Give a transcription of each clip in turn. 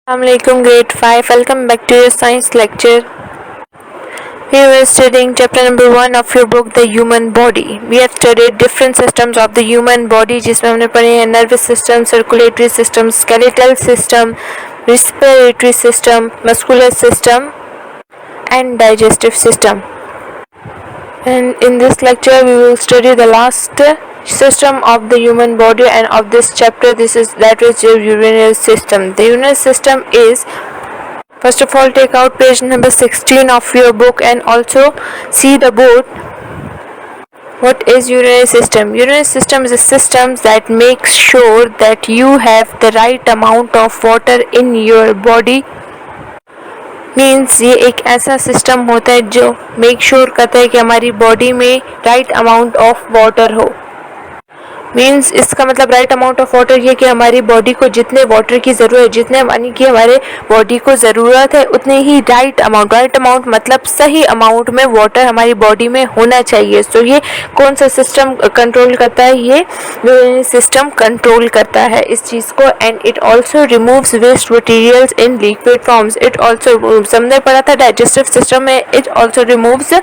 Assalamualaikum grade 5. Welcome back to your science lecture. We were studying chapter number 1 of your book The Human Body. We have studied different systems of the human body जिसमें हमने पढ़े हैं nervous system, circulatory system, skeletal system, respiratory system, muscular system and digestive system. And in this lecture we will study the last system of the human body, and of this chapter that is your urinary system. The urinary system is, first of all, take out page number 16 of your book and also see the board. What is urinary system? Urinary system is a system that makes sure that you have the right amount of water in your body. Means ये एक ऐसा system होता है जो make sure करता है कि हमारी बॉडी में राइट अमाउंट ऑफ वाटर हो. मीन्स इसका मतलब राइट अमाउंट ऑफ वाटर ये कि हमारी बॉडी को जितने वाटर की ज़रूरत है, जितने यानी कि हमारे बॉडी को ज़रूरत है उतने ही राइट अमाउंट मतलब सही अमाउंट में वाटर हमारी बॉडी में होना चाहिए. सो ये कौन सा सिस्टम कंट्रोल करता है? ये सिस्टम कंट्रोल करता है इस चीज़ को. And it also removes waste materials in liquid forms. It also removes, हमने पढ़ा था डाइजेस्टिव सिस्टम में, it also removes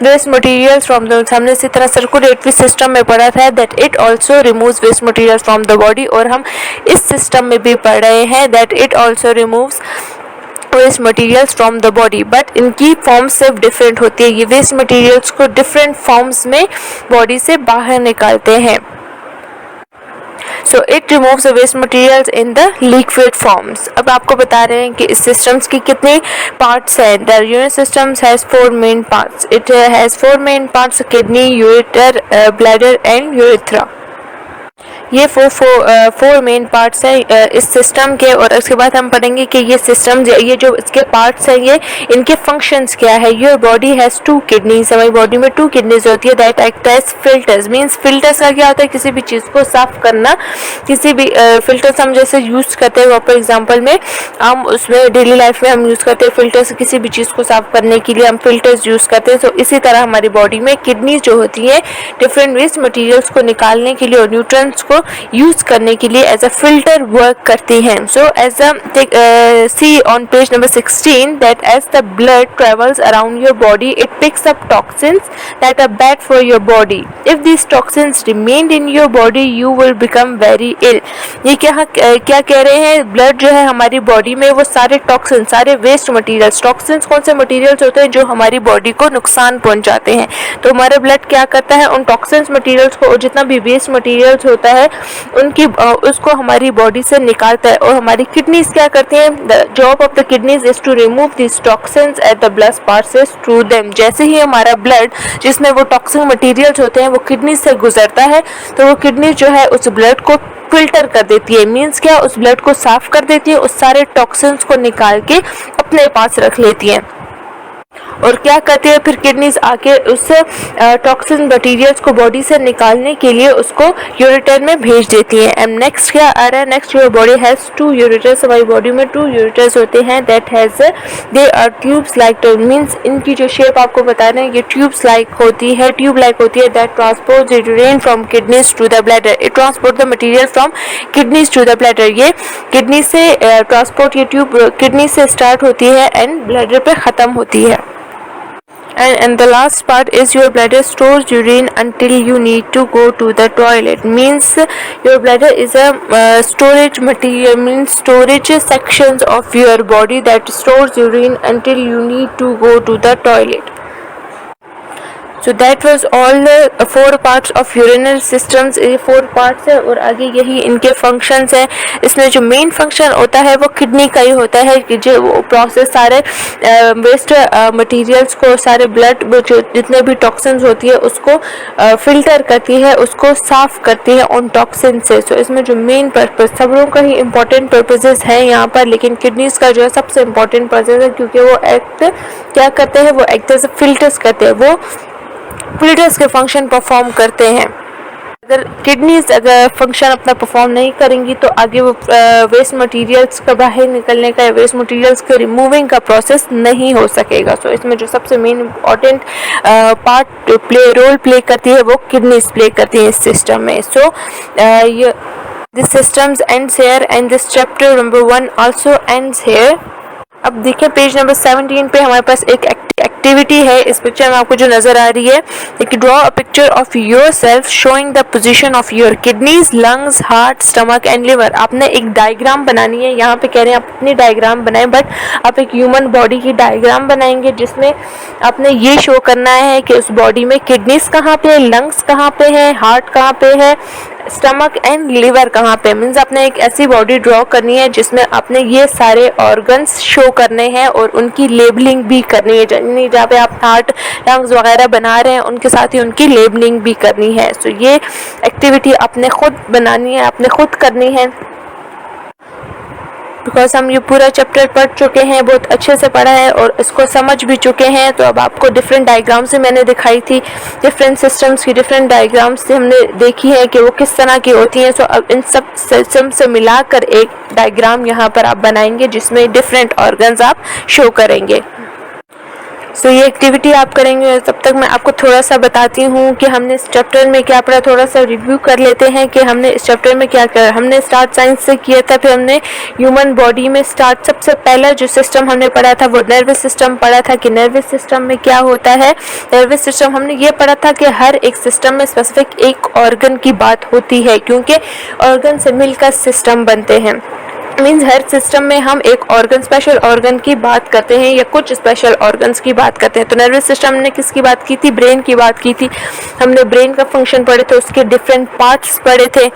waste materials from the, हमने इसी तरह सर्कुलेटरी सिस्टम में पढ़ा था that it also removes waste materials from the body. और हम इस सिस्टम में भी पढ़ रहे हैं that it also removes waste materials from the body. But इनकी फॉर्म सिर्फ डिफरेंट होती है. ये वेस्ट मटेरियल्स को डिफरेंट फॉर्म्स में बॉडी से बाहर निकालते हैं. So it removes the waste materials in the liquid forms. अब आपको बता रहे हैं कि इस सिस्टम्स की कितने पार्ट्स हैं. The urinary systems has 4 main parts. It has 4 main parts: kidney, ureter, bladder and urethra. ये फोर मेन पार्ट्स हैं इस सिस्टम के. और उसके बाद हम पढ़ेंगे कि ये सिस्टम, ये जो इसके पार्ट्स हैं, ये इनके फंक्शंस क्या है. Your body has 2 kidneys. हमारी बॉडी में 2 किडनीज होती है that act as filters. Means filters का क्या होता है? किसी भी चीज़ को साफ करना. किसी भी फिल्टर्स हम जैसे यूज़ करते हैं, फॉर एग्जाम्पल में हम उसमें डेली लाइफ में हम यूज़ करते हैं फिल्टर्स. किसी भी चीज़ को साफ करने के लिए हम फिल्टर्स यूज़ करते हैं. तो इसी तरह हमारी बॉडी में किडनीज जो होती है डिफरेंट वेस्ट मटीरियल्स को निकालने के लिए और न्यूट्रिएंट्स को यूज करने के लिए एज अ फिल्टर वर्क करती हैं. So as a see on page number 16 that as the blood travels around your body it picks up toxins that are bad for your body. If these toxins remained in your body you will become very ill. ये क्या कह रहे हैं? Blood जो है हमारी body में वो सारे टॉक्सिन, सारे वेस्ट मटीरियल्स. टॉक्सिन्स कौन से मटीरियल्स होते हैं? जो हमारी बॉडी को नुकसान पहुंचाते हैं. तो हमारा ब्लड क्या करता है? उन टॉक्सिन्स मटीरियल्स को, जितना भी वेस्ट मटीरियल्स होता है उनकी उसको हमारी बॉडी से निकालता है. और हमारी किडनीज क्या करती हैं? The job of the kidneys is to remove this toxins as the blood passes through them. जैसे ही हमारा ब्लड जिसमें वो टॉक्सिन मटीरियल्स होते हैं वो किडनीज से गुजरता है तो वो किडनी जो है उस ब्लड को फिल्टर कर देती है. मीन्स क्या? उस ब्लड को साफ कर देती है, उस सारे टॉक्सिन्स को निकाल के अपने पास रख लेती हैं. और क्या करती है फिर किडनीज आके उस टॉक्सिन मटीरियल्स को बॉडी से निकालने के लिए उसको यूरेटर में भेज देती है. एंड नेक्स्ट क्या आ रहा है? Next your body has 2 ureters. हमारी बॉडी में 2 यूरेटर्स होते हैं that has they are tubes like. Means इनकी जो शेप आपको बता रहे हैं ये ट्यूब लाइक होती है that transport the urine from kidneys to the bladder. It transport the material from kidneys to the bladder. ये किडनी से ट्रांसपोर्ट, ये ट्यूब किडनी से स्टार्ट होती है एंड ब्लैडर पे ख़त्म होती है. And the last part is your bladder stores urine until you need to go to the toilet. Means your bladder is a storage material, means storage sections of your body that stores urine until you need to go to the toilet. So that was all the 4 parts of urinary systems. ये 4 parts है और आगे यही इनके functions हैं. इसमें जो main function होता है वो किडनी का ही होता है कि जो वो प्रोसेस सारे वेस्ट मटेरियल्स को, सारे ब्लड जो जितने भी टॉक्सिन्स होती है उसको फिल्टर करती है, उसको साफ करती है उन टॉक्सिन से. सो इसमें जो मेन पर्पज, सब लोगों का ही इंपॉर्टेंट पर्पजेस है यहाँ पर, लेकिन किडनीज का जो है सबसे इम्पॉर्टेंट पर्पज है क्योंकि वो एक्ट क्या करते हैं? वो एक्ट एज फिल्टर्स करते हैं, वो फिल्टर्स के फंक्शन परफॉर्म करते हैं. अगर किडनीज अगर फंक्शन अपना परफॉर्म नहीं करेंगी तो आगे वो वेस्ट मटेरियल्स का बाहर निकलने का या वेस्ट मटेरियल्स के रिमूविंग का प्रोसेस नहीं हो सकेगा. सो इसमें जो सबसे main important part role play करती है वो किडनीज प्ले करती है इस सिस्टम में. सो ये This systems ends here and this chapter number 1 also ends here. अब देखिए पेज नंबर 17 पे हमारे पास एक एक्टिविटी है. इस पिक्चर में आपको जो नजर आ रही है, एक draw a picture of your self showing the position of your kidneys, lungs, heart, stomach and liver. आपने एक डायग्राम बनानी है. यहाँ पे कह रहे हैं आप अपनी डायग्राम बनाएं, बट आप एक ह्यूमन बॉडी की डायग्राम बनाएंगे जिसमें आपने ये शो करना है कि उस बॉडी में किडनीज कहाँ पे है, लंग्स कहाँ पे है, हार्ट कहाँ पे है, स्टमक एंड लिवर कहाँ पे. मीन्स आपने एक ऐसी बॉडी ड्रॉ करनी है जिसमें आपने ये सारे ऑर्गन्स शो करने हैं और उनकी लेबलिंग भी करनी है. जहाँ पे आप हार्ट, लंग्स वगैरह बना रहे हैं उनके साथ ही उनकी लेबलिंग भी करनी है. सो ये एक्टिविटी आपने खुद बनानी है, आपने खुद करनी है. बिकॉज हम ये पूरा चैप्टर पढ़ चुके हैं, बहुत अच्छे से पढ़ा है और इसको समझ भी चुके हैं. तो अब आपको डिफरेंट डायग्राम्स से मैंने दिखाई थी, डिफरेंट सिस्टम्स की डिफरेंट डायग्राम्स से हमने देखी है कि वो किस तरह की होती हैं. सो अब इन सब सिस्टम से मिलाकर एक डायग्राम यहाँ पर आप बनाएंगे जिसमें डिफरेंट ऑर्गन्स आप शो करेंगे. सो ये एक्टिविटी आप करेंगे. तब तक मैं आपको थोड़ा सा बताती हूँ कि हमने इस चैप्टर में क्या पढ़ा. थोड़ा सा रिव्यू कर लेते हैं कि हमने इस चैप्टर में क्या करा. हमने स्टार्ट साइंस से किया था, फिर हमने ह्यूमन बॉडी में स्टार्ट सबसे पहला जो सिस्टम हमने पढ़ा था वो नर्वस सिस्टम पढ़ा था कि नर्वस सिस्टम में क्या होता है. नर्वस सिस्टम हमने ये पढ़ा था कि हर एक सिस्टम में स्पेसिफिक एक ऑर्गन की बात होती है क्योंकि ऑर्गन से मिलकर सिस्टम बनते हैं. मीन्स हर सिस्टम में हम एक ऑर्गन, स्पेशल ऑर्गन की बात करते हैं या कुछ स्पेशल ऑर्गन्स की बात करते हैं. तो नर्वस सिस्टम ने किसकी बात की थी, ब्रेन की बात की थी. हमने ब्रेन का फंक्शन पढ़े थे, उसके डिफरेंट पार्ट्स पढ़े थे.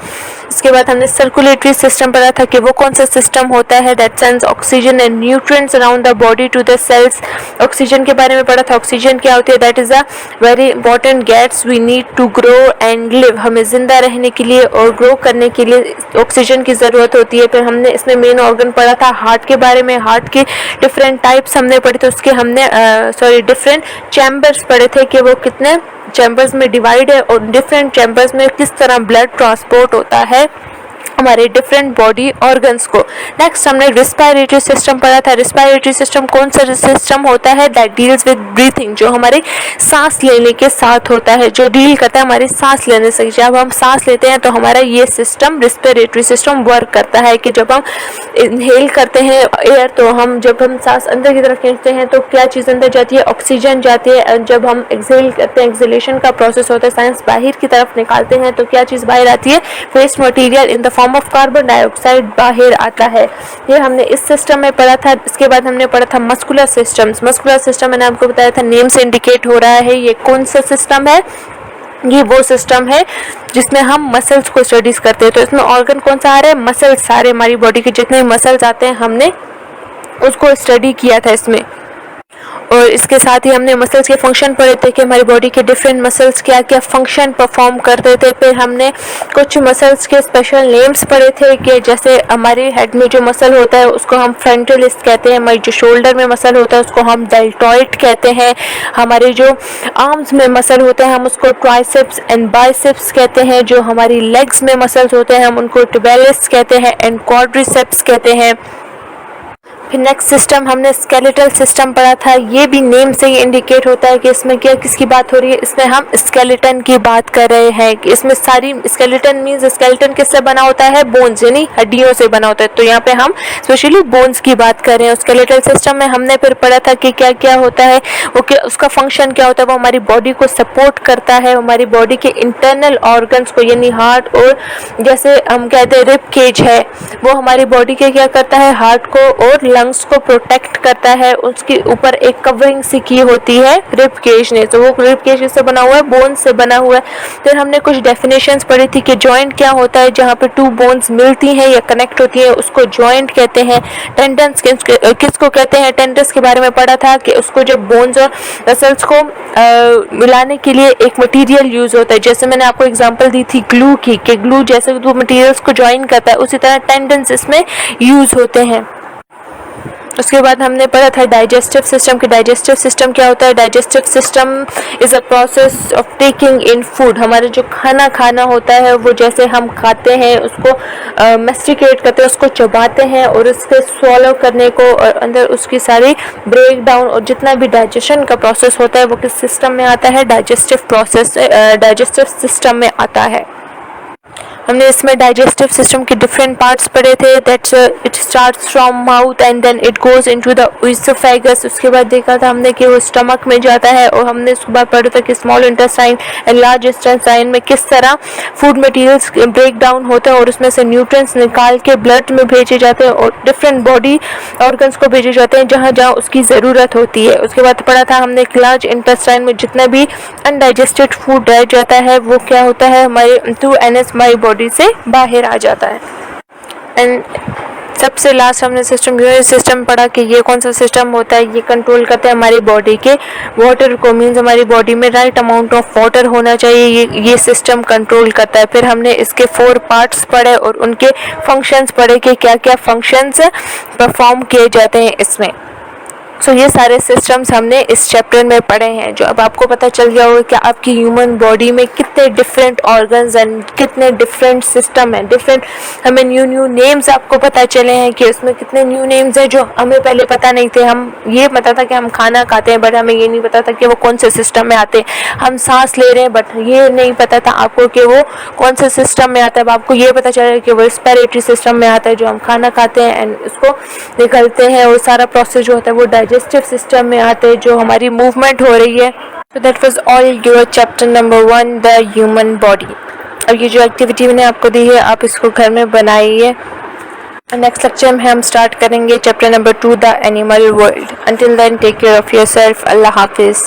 इसके बाद हमने सर्कुलेटरी सिस्टम पढ़ा था कि वो कौन सा सिस्टम होता है that sends oxygen and nutrients around the body to the cells. Oxygen के बारे में पढ़ा था. ऑक्सीजन क्या होती है, that is a very important gas we need to grow and live. हमें जिंदा रहने के लिए और ग्रो करने के लिए ऑक्सीजन की जरूरत होती है. फिर हमने इसमें मेन ऑर्गन पढ़ा था हार्ट के बारे में. हार्ट के डिफरेंट टाइप्स हमने पढ़े थे. उसके हमने डिफरेंट चैम्बर्स पढ़े थे कि वो कितने चैम्बर्स में डिवाइड है और डिफरेंट चैम्बर्स में किस तरह ब्लड ट्रांसपोर्ट होता है हमारे डिफरेंट बॉडी ऑर्गन्स को. नेक्स्ट हमने रिस्पायरेटरी सिस्टम पढ़ा था. रिस्पायरेटरी सिस्टम कौन सा सिस्टम होता है, दैट डील्स विद ब्रीथिंग, जो हमारे सांस लेने के साथ होता है, जो डील करता है हमारे सांस लेने से. जब हम सांस लेते हैं तो हमारा ये सिस्टम रिस्पायरेटरी सिस्टम वर्क करता है कि जब हम इनहेल करते हैं एयर तो जब हम सांस अंदर की तरफ खींचते हैं तो क्या चीज़ अंदर जाती है, ऑक्सीजन जाती है. जब हम एक्सहेल करते हैं, एक्सहेलेशन का प्रोसेस होता है, सांस बाहर की तरफ निकालते हैं तो क्या चीज़ बाहर आती है, waste material in the form of carbon dioxide बाहर आता है. ये हमने इस सिस्टम में पढ़ा था. इसके बाद हमने पढ़ा था मस्कुलर सिस्टम्स. मस्कुलर सिस्टम मैंने आपको बताया था, नेम से इंडिकेट हो रहा है ये कौन सा सिस्टम है. ये वो सिस्टम है जिसमें हम मसल्स को स्टडीज करते हैं. तो इसमें ऑर्गन कौन सा आ रहा है, मसल्स. सारे हमारी बॉडी के जितने मसल्स आते हैं हमने उसको स्टडी किया था इसमें. और इसके साथ ही हमने मसल्स के फंक्शन पढ़े थे कि हमारी बॉडी के डिफरेंट मसल्स क्या क्या फंक्शन परफॉर्म करते थे. फिर हमने कुछ मसल्स के स्पेशल नेम्स पढ़े थे कि जैसे हमारे हेड में जो मसल होता है उसको हम फ्रंटलिस कहते हैं. हमारी जो शोल्डर में मसल होता है उसको हम डेल्टॉइड कहते हैं. हमारे जो आर्म्स में मसल होते हैं हम उसको ट्राइसेप्स एंड बाइसेप्स कहते हैं. जो हमारी लेग्स में मसल्स होते हैं हम उनको टिबियालिस कहते हैं एंड क्वाड्रिसेप्स कहते हैं. फिर नेक्स्ट सिस्टम हमने स्केलेटल सिस्टम पढ़ा था. ये भी नेम से ही इंडिकेट होता है कि इसमें क्या किसकी बात हो रही है. इसमें हम स्केलेटन की बात कर रहे हैं कि इसमें सारी स्केलेटन मीन्स स्केलेटन किससे बना होता है, बोन्स यानी हड्डियों से बना होता है. तो यहाँ पे हम स्पेशली बोन्स की बात कर रहे हैं. स्केलेटल सिस्टम में हमने फिर पढ़ा था कि क्या क्या होता है, वो क्या उसका फंक्शन क्या होता है. वो हमारी बॉडी को सपोर्ट करता है, हमारी बॉडी के इंटरनल ऑर्गन्स को यानी हार्ट और जैसे हम कहते हैं रिब केज है वो हमारी बॉडी के क्या करता है, हार्ट को और लंग्स को प्रोटेक्ट करता है. उसके ऊपर एक कवरिंग सी की होती है रिब केज ने. तो वो रिब केज से बना हुआ है, बोन से बना हुआ है. फिर हमने कुछ डेफिनेशंस पढ़ी थी कि जॉइंट क्या होता है, जहाँ पे टू बोन्स मिलती हैं या कनेक्ट होती है उसको जॉइंट कहते हैं. टेंडन्स किसको कहते हैं, टेंडन्स के बारे में पढ़ा था कि उसको जब बोन्स और मसल्स को मिलाने के लिए एक मटेरियल यूज होता है. जैसे मैंने आपको एग्जांपल दी थी ग्लू की कि ग्लू जैसे वो मटेरियल्स को ज्वाइन करता है उसी तरह टेंडन्स इसमें यूज होते हैं. उसके बाद हमने पढ़ा था डाइजेस्टिव सिस्टम की. डाइजेस्टिव सिस्टम क्या होता है, digestive system is a process of taking in food. हमारे जो खाना होता है वो जैसे हम खाते हैं उसको मेस्टिकेट करते हैं, उसको चबाते हैं और उसके स्वॉलो करने को और अंदर उसकी सारी ब्रेक डाउन और जितना भी डाइजेशन का प्रोसेस होता है वो किस सिस्टम में आता है, डाइजेस्टिव प्रोसेस डाइजेस्टिव सिस्टम में आता है. हमने इसमें डाइजेस्टिव सिस्टम के डिफरेंट पार्ट्स पढ़े थे. That's it starts from mouth and then it goes into the oesophagus. उसके बाद देखा था हमने कि वो स्टमक में जाता है, और हमने उसके बाद पढ़ा था कि small intestine and large intestine में किस तरह फूड मटेरियल्स ब्रेक डाउन होते हैं और उसमें से न्यूट्रिएंट्स निकाल के ब्लड में भेजे जाते हैं और डिफरेंट बॉडी ऑर्गन्स को भेजे जाते हैं जहाँ जहाँ उसकी ज़रूरत होती है. उसके बाद पढ़ा था हमने कि लार्ज इंटेस्टाइन में जितना भी अनडाइजेस्टेड फूड रह जाता है वो क्या होता है, हमारे थ्रू एनएस हमारी बॉडी से बाहर आ जाता है. एंड सबसे लास्ट हमने सिस्टम यूनिट सिस्टम पढ़ा कि ये कौन सा सिस्टम होता है. ये कंट्रोल करता है हमारी बॉडी के वाटर को, मीन्स हमारी बॉडी में राइट अमाउंट ऑफ वाटर होना चाहिए, ये सिस्टम कंट्रोल करता है. फिर हमने इसके 4 पार्ट्स पढ़े और उनके फंक्शंस पढ़े कि क्या क्या फंक्शंस परफॉर्म किए जाते हैं इसमें. सो ये सारे सिस्टम्स हमने इस चैप्टर में पढ़े हैं. जो अब आपको पता चल गया होगा कि आपकी ह्यूमन बॉडी में कितने डिफरेंट ऑर्गन्स एंड कितने डिफरेंट सिस्टम हैं, डिफरेंट हमें न्यू नेम्स आपको पता चले हैं कि उसमें कितने न्यू नेम्स हैं जो हमें पहले पता नहीं थे. हम ये पता था कि हम खाना खाते हैं बट हमें ये नहीं पता था कि वो कौन से सिस्टम में आते हैं. हम सांस ले रहे हैं बट ये नहीं पता था आपको कि वो कौन से सिस्टम में आता है. अब आपको ये पता चल रहा है कि वो रेस्पिरेटरी सिस्टम में आता है जो हम खाना खाते हैं एंड उसको निकलते हैं, और सारा प्रोसेस जो होता है वो डाइजेस्टिव सिस्टम में आते हैं जो हमारी मूवमेंट हो रही है. So that was all your chapter number 1 the human body. अब ये जो एक्टिविटी मैंने आपको दी है आप इसको घर में बनाइए. नेक्स्ट लेक्चर में हम स्टार्ट करेंगे chapter number 2 the animal world. Until then take care of yourself. अल्लाह हाफिज़.